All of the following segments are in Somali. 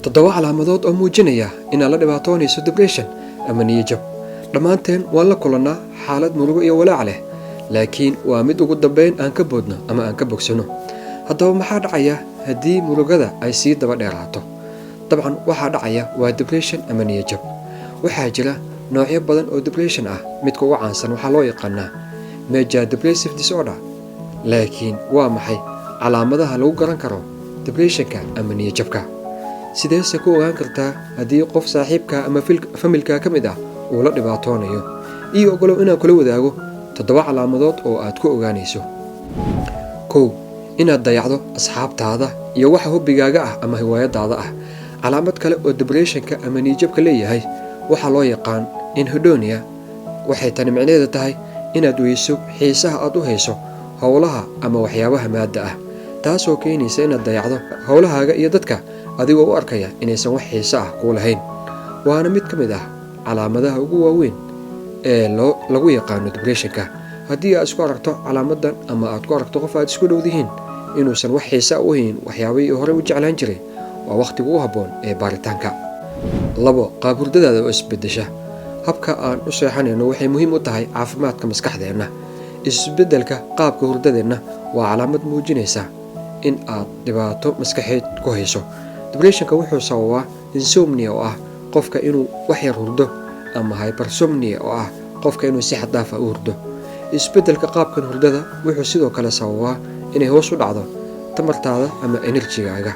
toddoba calaamadood oo muujinaya inaad la dhibaatoonayso depression ama niyad-jab. Dhammaanteen waan la kulannaa xaalad murugo iyo walaac leh, laakiin waa mid ugu dambeyn aan ka boodno ama aan ka bogsano. Haddaba maxaa dhacaya haddii murugada ay sii daba dheeraato? Dabcan waxaa dhacaya waa depression ama niyad-jab. Waxaa jira noocyo badan oo depression ah. Midka ugu caansan waxaa loo yaqaanaa major depressive disorder. Laakiin waa maxay calaamadaha lagu garan karo depressionka ama niyad-jabka? Sideese ku ogaan kartaa haddii qof saaxiibka ama familka ka mid ah uu la dhibaatoonayo? Iyo ogolow inaan kula wadaago 7 calaamadood oo aad ku ogaanayso. 1. Inaad dayacdo asxaabtaada iyo waxa hobbigaaga ah ama hiwaayadaada ah. Calaamad kale oo depressionka ama niyad-jabka leeyahay waxaa loo yaqaan anhedonia. Waxay tani micnaheedu tahay inaad weyso xiisaha aad u hayso howlaha ama waxyaabaha maadda ah, taasoo keenaysa inaad dayacdo howlahaaga iyo dadka adigoo u arkaya inaysan wax xiiso ah kuu lahayn. Waana mid ka mid ah calaamadaha ugu waaweyn ee lagu yaqaano depressionka. Haddii aad isku aragto calaamadan ama aad ku aragto qof aad isku dhowdihiin inuusan wax xiiso u hayn waxyaabihii hore u jeclaan jiray, waa waqtiga ugu habboon ee baaritaanka. 2. Qaab hurdadaada oo isbedesha. Habka aan u seexanayno waxay muhiim u tahay caafimaadka maskaxdeenna. Isbedelka qaabka hurdadeenna waa calaamad muujinaysa in aad dhibaato maskaxeed ku hayso. Depressionka wuxuu sababaa insomnia oo ah qofka inuu wax yar hurdo, ama hypersomnia oo ah qofka inuu si xad dhaaf ah u hurdo. Isbedelka qaabkan hurdada wuxuu sidoo kale sababaa inay hoos u dhacdo tamartaada ama enerjigaaga.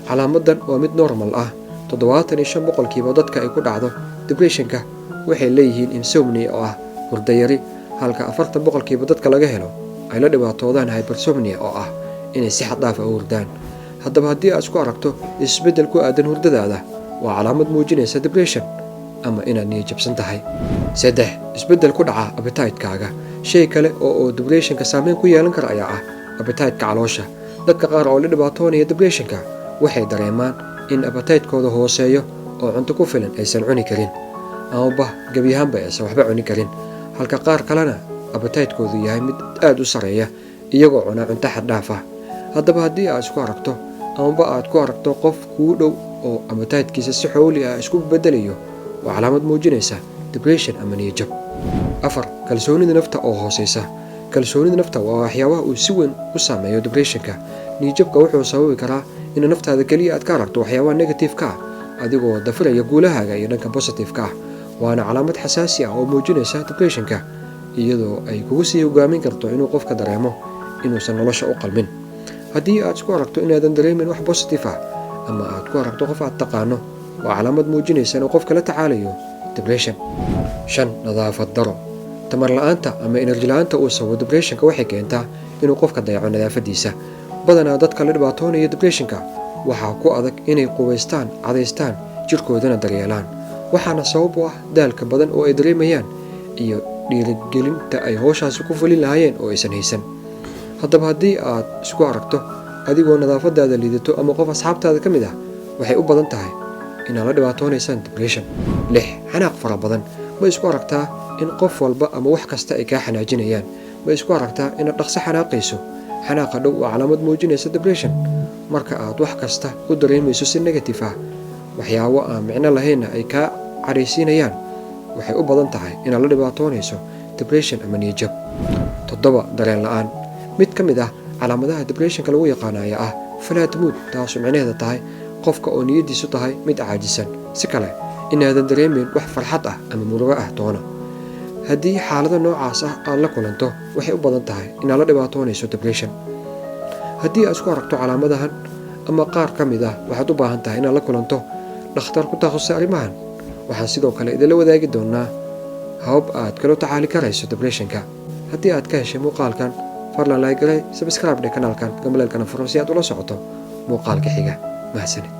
Calaamadan waa mid normal ah. 75% dadka ay ku dhacdo depressionka waxay leeyihiin insomnia oo ah hurdo yari, halka 40% dadka laga helo ay la dhibaatoodaan hypersomnia oo ah inay si xad dhaaf ah u hurdaan. Haddaba haddii aad isku aragto isbedel ku aadan hurdadaada, waa calaamad muujinaysa depression ama inaad niyad-jabsan tahay. 3. Isbedel ku dhaca appetite-kaaga. Shay kale oo depressionka saameyn ku yeelan kara ayaa ah appetite-ka caloosha. Dadka qaar oo la dhibaatoonaya depressionka waxay dareemaan in appetite-kooda hooseeyo oo cunto ku filan aysan cuni karin, amaba gebi ahaanba aysan waxba cuni karin, halka qaar kalena appetite-koodu yahay mid aad u sareeya iyagoo cuna cunto xad dhaaf ah. Haddaba haddii aad isku aragto amaba aad ku aragto qof kuu dhow oo appetite-kiisa si xooli ah isku bedelayo, waa calaamad muujinaysa depression ama niyad-jab. 4. Kalsoonida nafta oo hooseysa. Kalsoonida nafta waa waxyaabaha uu si weyn u saameeyo depressionka. Niyad-jabka wuxuu sababi karaa in naftaada kaliya aad ka aragto waxyaabaha negative-ka ah adigoo dafiraya guulahaaga iyo dhanka positive-ka ah. Waana calaamad xasaasi ah oo muujinaysa depressionka, iyadoo ay kugu sii hogaamin karto inuu qofka dareemo inuusan nolosha u qalmin. Haddii aad isku aragto inaadan dareemin wax positive ah ama aad ku aragto qof aad taqaano, waa calaamad muujinaysa inuu qofka la tacaalayo depression. 5. Nadaafad daro. Tamar la'aanta ama energy la'aanta uu sababo depressionka waxay keentaa inuu qofka dayaco nadaafadiisa. Badanaa dadka la dhibaatoonaya depressionka waxaa ku adag inay qubaystaan, cadaystaan, jirkoodana daryeelaan. Waxaana sabab u ah daalka badan oo ay dareemayaan iyo dhiirigelinta ay howshaasi ku fulin lahaayeen oo aysan haysan. Haddaba haddii aad isku aragto adigoo nadaafadaada liidato ama qof asxaabtaada ka mid ah, waxay u badan tahay inaad la dhibaatoonaysaan depression. 6. Xanaaq fara badan. Ma isku aragtaa in qof walba ama wax kasta ay kaa xanaajinayaan? Ma isku aragtaa inaad dhaqso xanaaqayso? Xanaaqa dhow waa calaamad muujinaysa depression. Marka aad wax kasta u dareemayso si negative ah, waxyaabo aan micno lahaynna ay kaa caraysiinayaan, waxay u badan tahay inaad la dhibaatoonayso depression ama niyad-jab. 7. Dareen la'aan. Mid ka mid ah calaamadaha depressionka lagu yaqaan ayaa ah flat mood, taasoo micnaheedu tahay qofka oo niyadiisu tahay mid caajisan. Si kale, inaadan dareemin wax farxad ah ama murugo ah toona. Haddii xaalado noocaas ah aad la kulanto, waxay u badan tahay inaad la dhibaatoonayso depression. Haddii aad isku aragto calaamadahan ama qaar ka mid ah, waxaad u baahan tahay inaad la kulanto dhakhtar ku takhasusay arrimahan. Waxaan sidoo kale idinla wadaagi doonaa habab aad kala tacaali karayso depressionka. Haddii aad ka heshay muuqaalkan, fadlan like garay, subscribe kanaalkan, gambaleelkana furo si aad ula socoto muuqaalka xiga. Mahadsanid.